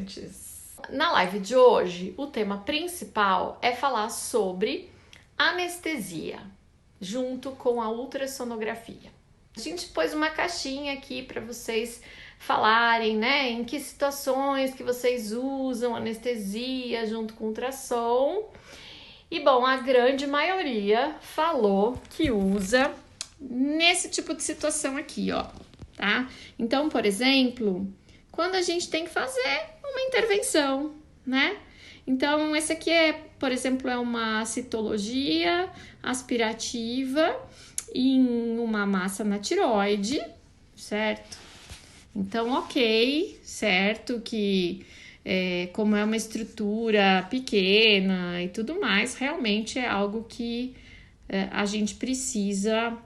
gestantes. Na live de hoje, o tema principal é falar sobre anestesia, junto com a ultrassonografia. A gente pôs uma caixinha aqui para vocês falarem, né, em que situações que vocês usam anestesia junto com ultrassom. E bom, a grande maioria falou que usa nesse tipo de situação aqui, ó, tá? Então, por exemplo, quando a gente tem que fazer uma intervenção, né? Então, esse aqui por exemplo, é uma citologia aspirativa em uma massa na tireoide, certo? Então, ok, certo que como é uma estrutura pequena e tudo mais, realmente é algo que a gente precisa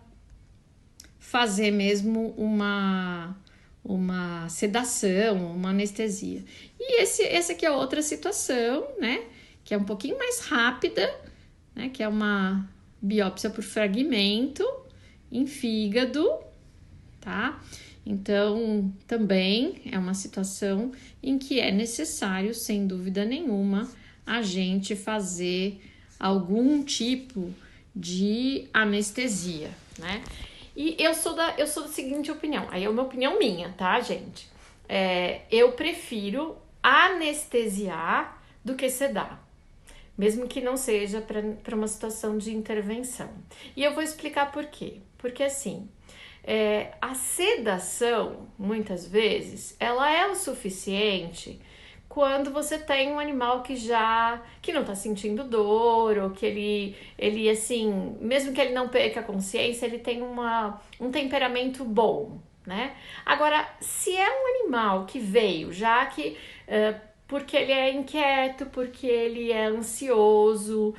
fazer mesmo uma sedação, uma anestesia. E esse aqui é outra situação, né? Que é um pouquinho mais rápida, né? Que é uma biópsia por fragmento em fígado, tá? Então, também é uma situação em que é necessário, sem dúvida nenhuma, a gente fazer algum tipo de anestesia, né? E eu sou da seguinte opinião, aí é uma opinião minha, tá, gente? Eu prefiro anestesiar do que sedar, mesmo que não seja para uma situação de intervenção. E eu vou explicar por quê. Porque assim, a sedação, muitas vezes, ela é o suficiente quando você tem um animal que não tá sentindo dor, ou que ele assim, mesmo que ele não perca a consciência, ele tem um temperamento bom, né? Agora, se é um animal que veio, já que porque ele é inquieto, porque ele é ansioso,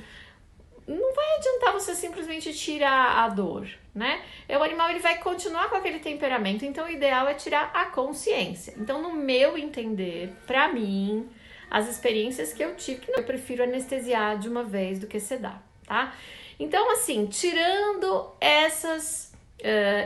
não vai adiantar você simplesmente tirar a dor, né? O animal ele vai continuar com aquele temperamento, então o ideal é tirar a consciência. Então, no meu entender, pra mim, as experiências que eu tive, eu prefiro anestesiar de uma vez do que sedar, tá? Então, assim, tirando essas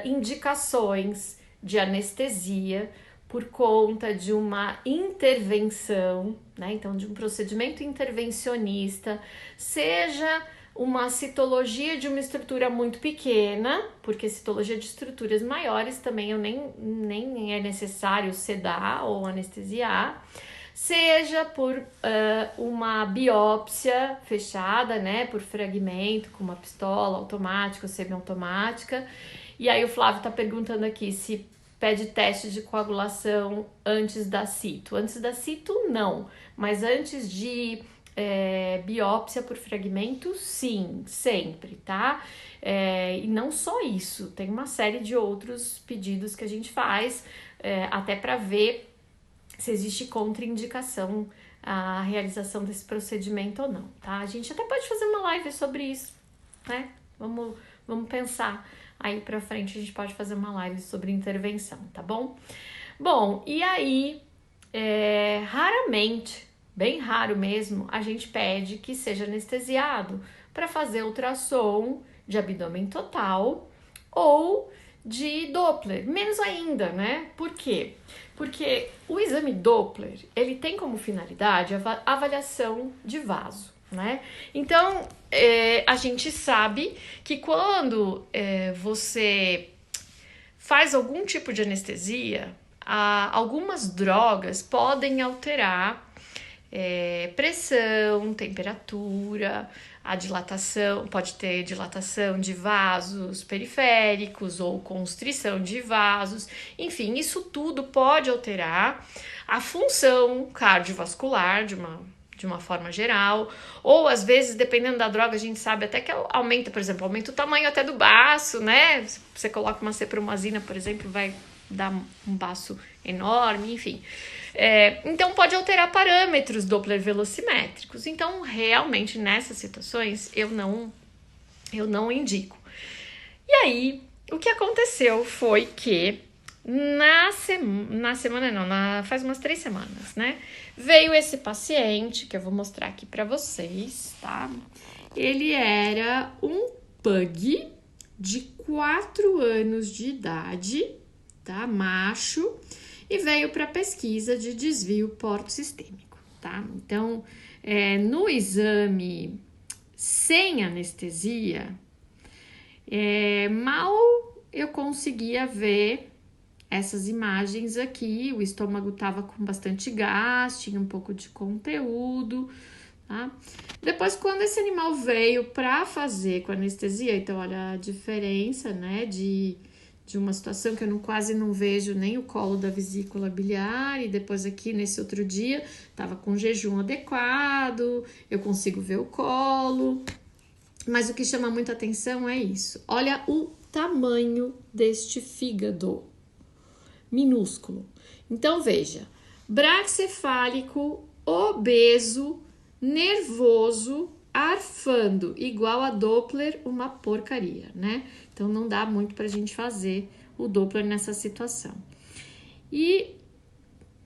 indicações de anestesia por conta de uma intervenção, né? Então, de um procedimento intervencionista, seja uma citologia de uma estrutura muito pequena, porque citologia de estruturas maiores também eu nem é necessário sedar ou anestesiar, seja por uma biópsia fechada, né, por fragmento, com uma pistola automática ou semiautomática. E aí o Flávio tá perguntando aqui se pede teste de coagulação antes da cito. Antes da cito, não, mas antes de biópsia por fragmento, sim, sempre, tá? E não só isso, tem uma série de outros pedidos que a gente faz, até para ver se existe contraindicação à realização desse procedimento ou não, tá? A gente até pode fazer uma live sobre isso, né? Vamos pensar aí pra frente, a gente pode fazer uma live sobre intervenção, tá bom? Bom, e aí, raramente, bem raro mesmo, a gente pede que seja anestesiado para fazer ultrassom de abdômen total ou de Doppler, menos ainda, né? Por quê? Porque o exame Doppler, ele tem como finalidade a avaliação de vaso, né? Então, a gente sabe que quando você faz algum tipo de anestesia, algumas drogas podem alterar pressão, temperatura, a dilatação, pode ter dilatação de vasos periféricos ou constrição de vasos, enfim, isso tudo pode alterar a função cardiovascular de uma forma geral, ou às vezes, dependendo da droga, a gente sabe até que aumenta, por exemplo, aumenta o tamanho até do baço, né? Se você coloca uma cepromazina, por exemplo, vai dar um baço enorme, enfim. Então, pode alterar parâmetros Doppler velocimétricos. Então, realmente, nessas situações, eu não indico. E aí, o que aconteceu foi que faz umas 3 semanas, né? Veio esse paciente, que eu vou mostrar aqui pra vocês, tá? Ele era um pug de 4 anos de idade, tá? Macho. e veio para pesquisa de desvio porto-sistêmico, tá? Então, no exame sem anestesia, mal eu conseguia ver essas imagens aqui, o estômago estava com bastante gás, tinha um pouco de conteúdo, tá? Depois, quando esse animal veio para fazer com anestesia, então olha a diferença, né, de uma situação que eu quase não vejo nem o colo da vesícula biliar, e depois aqui nesse outro dia estava com jejum adequado, eu consigo ver o colo, mas o que chama muita atenção é isso. Olha o tamanho deste fígado, minúsculo. Então veja, braquicefálico, obeso, nervoso, arfando, igual a Doppler, uma porcaria, né? Então não dá muito pra gente fazer o Doppler nessa situação. E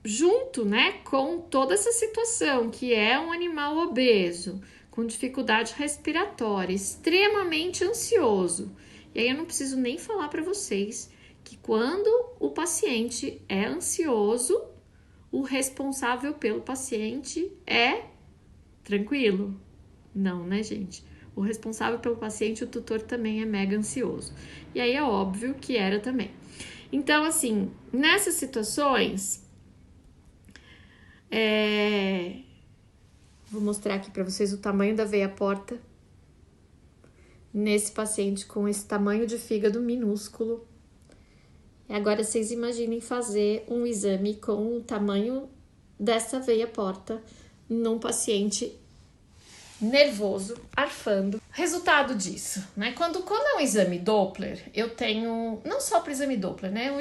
junto, né, com toda essa situação, que é um animal obeso, com dificuldade respiratória, extremamente ansioso. E aí eu não preciso nem falar para vocês que quando o paciente é ansioso, o responsável pelo paciente é tranquilo. Não, né, gente? O responsável pelo paciente, o tutor, também é mega ansioso. E aí é óbvio que era também. Então, assim, nessas situações, vou mostrar aqui para vocês o tamanho da veia porta nesse paciente com esse tamanho de fígado minúsculo. E agora vocês imaginem fazer um exame com o tamanho dessa veia porta num paciente nervoso, arfando. Resultado disso, né? Quando é um exame Doppler, eu tenho, não só para o exame Doppler, né?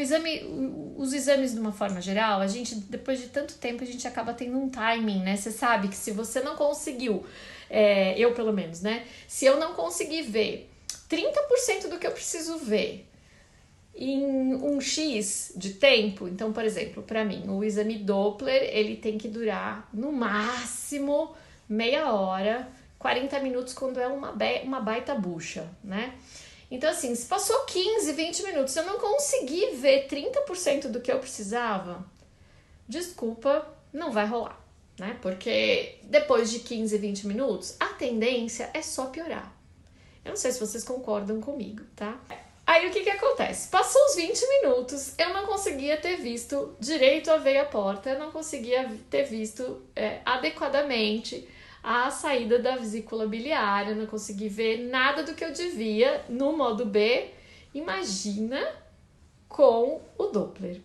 Os exames de uma forma geral, a gente, depois de tanto tempo, a gente acaba tendo um timing, né? Você sabe que se você não conseguiu, eu pelo menos, né? Se eu não conseguir ver 30% do que eu preciso ver em um X de tempo, então, por exemplo, para mim, o exame Doppler, ele tem que durar no máximo meia hora, 40 minutos quando é uma baita bucha, né? Então, assim, se passou 15, 20 minutos, eu não consegui ver 30% do que eu precisava, desculpa, não vai rolar, né? Porque depois de 15, 20 minutos, a tendência é só piorar. Eu não sei se vocês concordam comigo, tá? Aí o que acontece? Passou os 20 minutos, eu não conseguia ter visto direito a veia porta, eu não conseguia ter visto adequadamente a saída da vesícula biliar, eu não consegui ver nada do que eu devia no modo B. Imagina com o Doppler.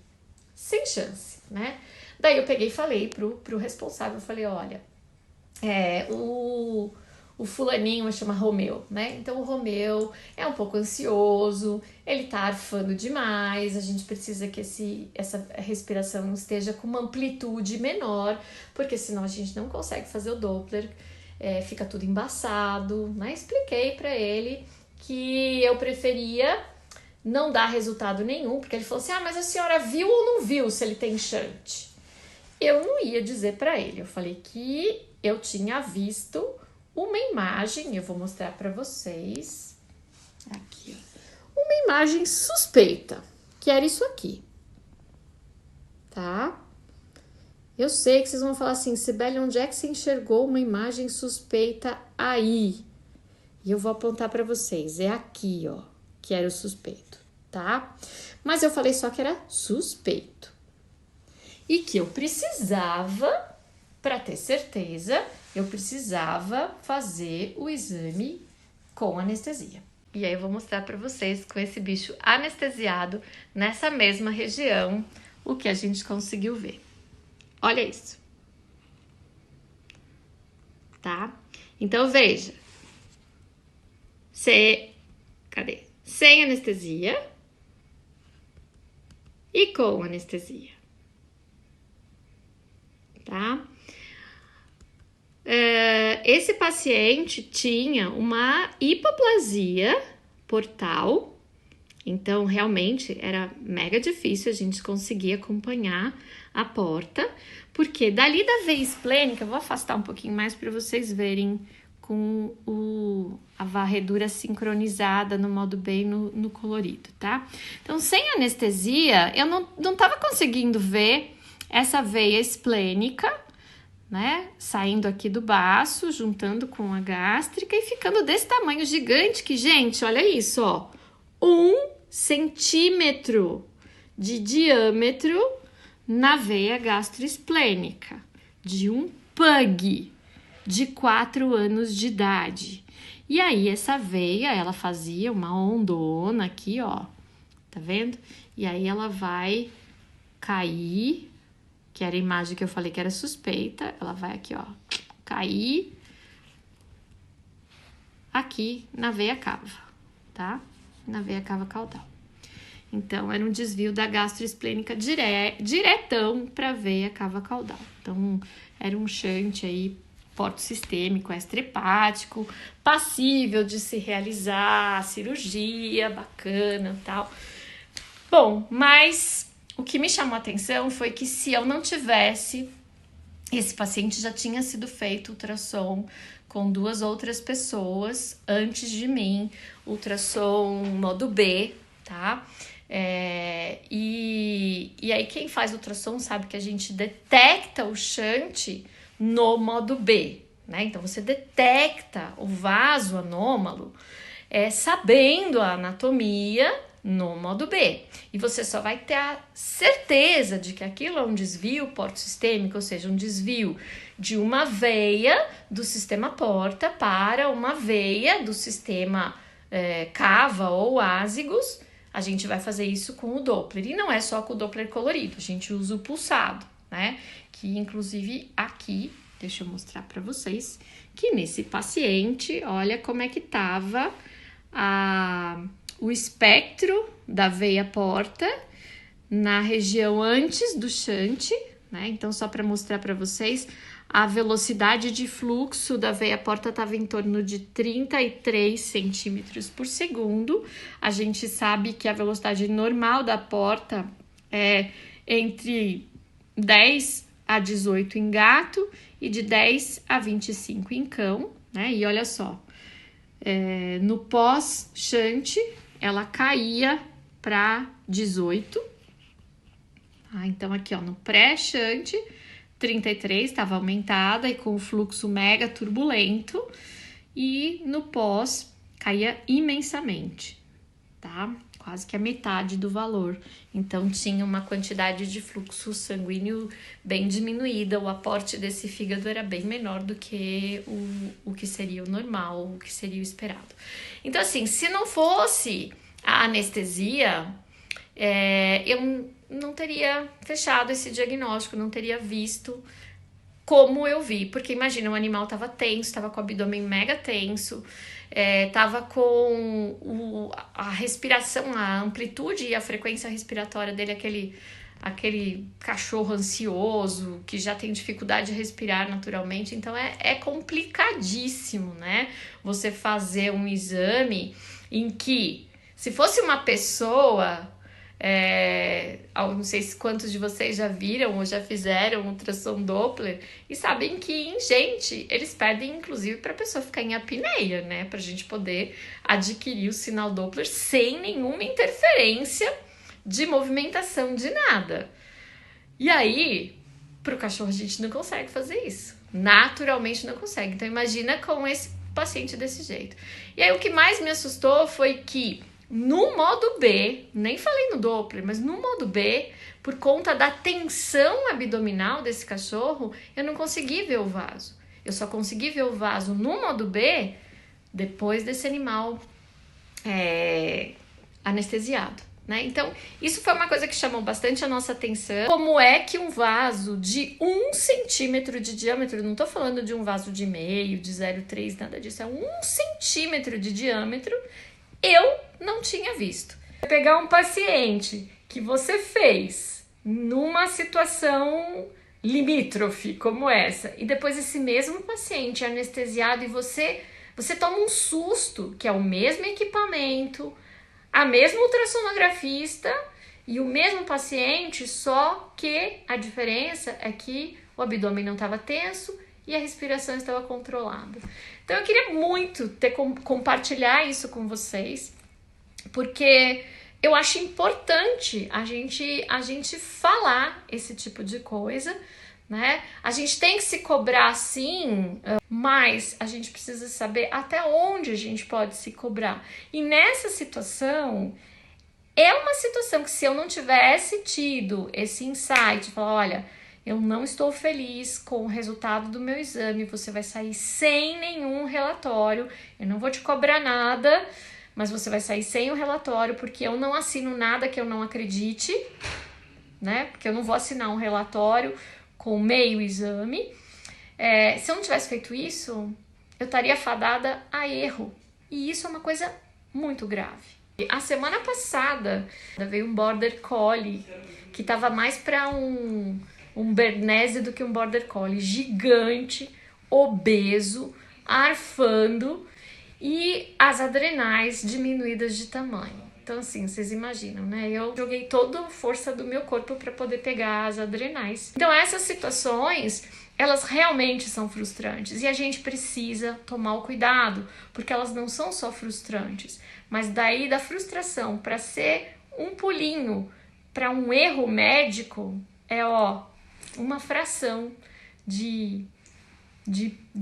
Sem chance, né? Daí eu peguei e falei pro responsável, eu falei, olha, o fulaninho chama Romeu, né? Então o Romeu é um pouco ansioso, ele tá arfando demais, a gente precisa que essa respiração esteja com uma amplitude menor, porque senão a gente não consegue fazer o Doppler, fica tudo embaçado, né? Expliquei para ele que eu preferia não dar resultado nenhum, porque ele falou assim, mas a senhora viu ou não viu se ele tem shunt? Eu não ia dizer para ele, eu falei que eu tinha visto uma imagem, eu vou mostrar para vocês, aqui, ó, uma imagem suspeita, que era isso aqui, tá? Eu sei que vocês vão falar assim, Sibeli, onde é que você enxergou uma imagem suspeita aí? E eu vou apontar para vocês, é aqui, ó, que era o suspeito, tá? Mas eu falei só que era suspeito. E que eu precisava, para ter certeza, eu precisava fazer o exame com anestesia. E aí eu vou mostrar para vocês com esse bicho anestesiado nessa mesma região o que a gente conseguiu ver. Olha isso. Tá? Então veja. Cadê? Sem anestesia e com anestesia. Tá? Esse paciente tinha uma hipoplasia portal, então realmente era mega difícil a gente conseguir acompanhar a porta, porque dali da veia esplênica, eu vou afastar um pouquinho mais para vocês verem com a varredura sincronizada no modo B e no colorido, tá? Então, sem anestesia, eu não tava conseguindo ver essa veia esplênica, né? Saindo aqui do baço, juntando com a gástrica e ficando desse tamanho gigante que, gente, olha isso, ó. 1 centímetro de diâmetro na veia gastroesplênica de um pug de 4 anos de idade. E aí, essa veia, ela fazia uma ondona aqui, ó. Tá vendo? E aí, ela vai cair, que era a imagem que eu falei que era suspeita. Ela vai aqui, ó, cair aqui na veia cava, tá? Na veia cava caudal. Então, era um desvio da gastroesplênica diretão para a veia cava caudal. Então, era um shunt aí porto-sistêmico extra-hepático, passível de se realizar cirurgia, bacana e tal. Bom, mas o que me chamou a atenção foi que se eu não tivesse, esse paciente já tinha sido feito ultrassom com 2 outras pessoas antes de mim, ultrassom modo B, tá? E aí quem faz ultrassom sabe que a gente detecta o shunt no modo B, né? Então você detecta o vaso anômalo sabendo a anatomia no modo B. E você só vai ter a certeza de que aquilo é um desvio porto-sistêmico, ou seja, um desvio de uma veia do sistema porta para uma veia do sistema cava ou ásigos. A gente vai fazer isso com o Doppler. E não é só com o Doppler colorido, a gente usa o pulsado, né? Que inclusive aqui, deixa eu mostrar para vocês, que nesse paciente, olha como é que tava o espectro da veia porta na região antes do shunt, né? Então, só para mostrar para vocês, a velocidade de fluxo da veia porta estava em torno de 33 centímetros por segundo. A gente sabe que a velocidade normal da porta é entre 10 a 18 em gato e de 10 a 25 em cão, né? E olha só, no pós-shunt, ela caía para 18. Então, aqui, ó, no pré-shunt, 33 estava aumentada e com fluxo mega turbulento. E no pós, caía imensamente, tá? Quase que a metade do valor. Então, tinha uma quantidade de fluxo sanguíneo bem diminuída. O aporte desse fígado era bem menor do que o que seria o normal, o que seria o esperado. Então, assim, se não fosse a anestesia, eu não teria fechado esse diagnóstico, não teria visto como eu vi. Porque, imagina, o animal estava tenso, estava com o abdômen mega tenso, tava com a respiração, a amplitude e a frequência respiratória dele, aquele cachorro ansioso, que já tem dificuldade de respirar naturalmente. Então, é complicadíssimo, né? Você fazer um exame em que, se fosse uma pessoa... não sei se quantos de vocês já viram ou já fizeram ultrassom Doppler e sabem que em gente eles pedem inclusive para a pessoa ficar em apneia, né, para a gente poder adquirir o sinal Doppler sem nenhuma interferência de movimentação de nada. E aí, para o cachorro a gente não consegue fazer isso, naturalmente não consegue. Então imagina com esse paciente desse jeito. E aí o que mais me assustou foi que no modo B, nem falei no Doppler, mas no modo B, por conta da tensão abdominal desse cachorro, eu não consegui ver o vaso. Eu só consegui ver o vaso no modo B depois desse animal anestesiado, né? Então, isso foi uma coisa que chamou bastante a nossa atenção. Como é que um vaso de 1 centímetro de diâmetro, não tô falando de um vaso de meio, de 0,3, nada disso, é 1 centímetro de diâmetro, eu não tinha visto. Pegar um paciente que você fez numa situação limítrofe como essa, e depois esse mesmo paciente anestesiado e você toma um susto, que é o mesmo equipamento, a mesma ultrassonografista e o mesmo paciente, só que a diferença é que o abdômen não estava tenso e a respiração estava controlada. Então eu queria muito compartilhar isso com vocês, porque eu acho importante a gente falar esse tipo de coisa, né? A gente tem que se cobrar sim, mas a gente precisa saber até onde a gente pode se cobrar. E nessa situação, é uma situação que se eu não tivesse tido esse insight, falar, olha, eu não estou feliz com o resultado do meu exame, você vai sair sem nenhum relatório, eu não vou te cobrar nada, mas você vai sair sem o relatório, porque eu não assino nada que eu não acredite, né? Porque eu não vou assinar um relatório com meio exame. Se eu não tivesse feito isso, eu estaria fadada a erro. E isso é uma coisa muito grave. A semana passada veio um Border Collie que estava mais para um Bernese do que um Border Collie, gigante, obeso, arfando e as adrenais diminuídas de tamanho. Então, assim, vocês imaginam, né? Eu joguei toda a força do meu corpo para poder pegar as adrenais. Então, essas situações, elas realmente são frustrantes e a gente precisa tomar o cuidado, porque elas não são só frustrantes, mas daí da frustração para ser um pulinho para um erro médico uma fração de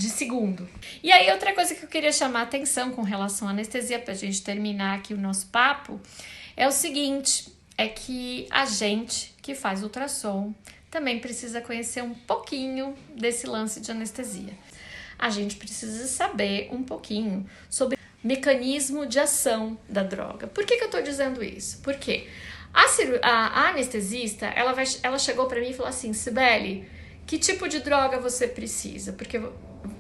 segundo. E aí, outra coisa que eu queria chamar a atenção com relação à anestesia, pra gente terminar aqui o nosso papo, é o seguinte, é que a gente que faz ultrassom também precisa conhecer um pouquinho desse lance de anestesia. A gente precisa saber um pouquinho sobre o mecanismo de ação da droga. Por que eu tô dizendo isso? Porque a anestesista, ela chegou pra mim e falou assim, Cibele, que tipo de droga você precisa? Porque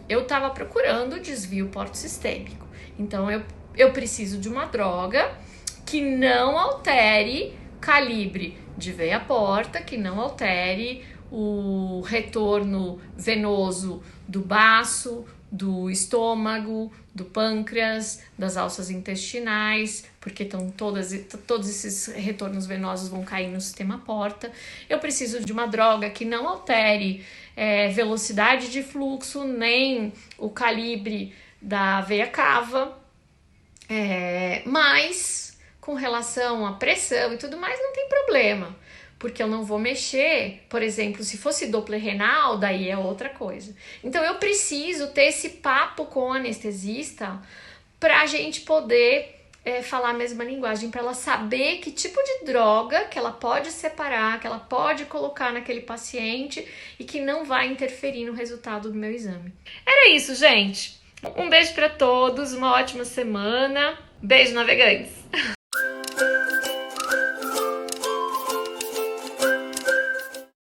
eu estava procurando desvio porto-sistêmico. Então, eu preciso de uma droga que não altere calibre de veia porta, que não altere o retorno venoso do baço, do estômago, do pâncreas, das alças intestinais, porque todos esses retornos venosos vão cair no sistema porta. Eu preciso de uma droga que não altere velocidade de fluxo, nem o calibre da veia cava, mas com relação à pressão e tudo mais, não tem problema, porque eu não vou mexer, por exemplo, se fosse Doppler renal, daí é outra coisa. Então eu preciso ter esse papo com o anestesista para a gente poder falar a mesma linguagem, para ela saber que tipo de droga que ela pode separar, que ela pode colocar naquele paciente e que não vai interferir no resultado do meu exame. Era isso, gente. Um beijo para todos, uma ótima semana. Beijo, navegantes!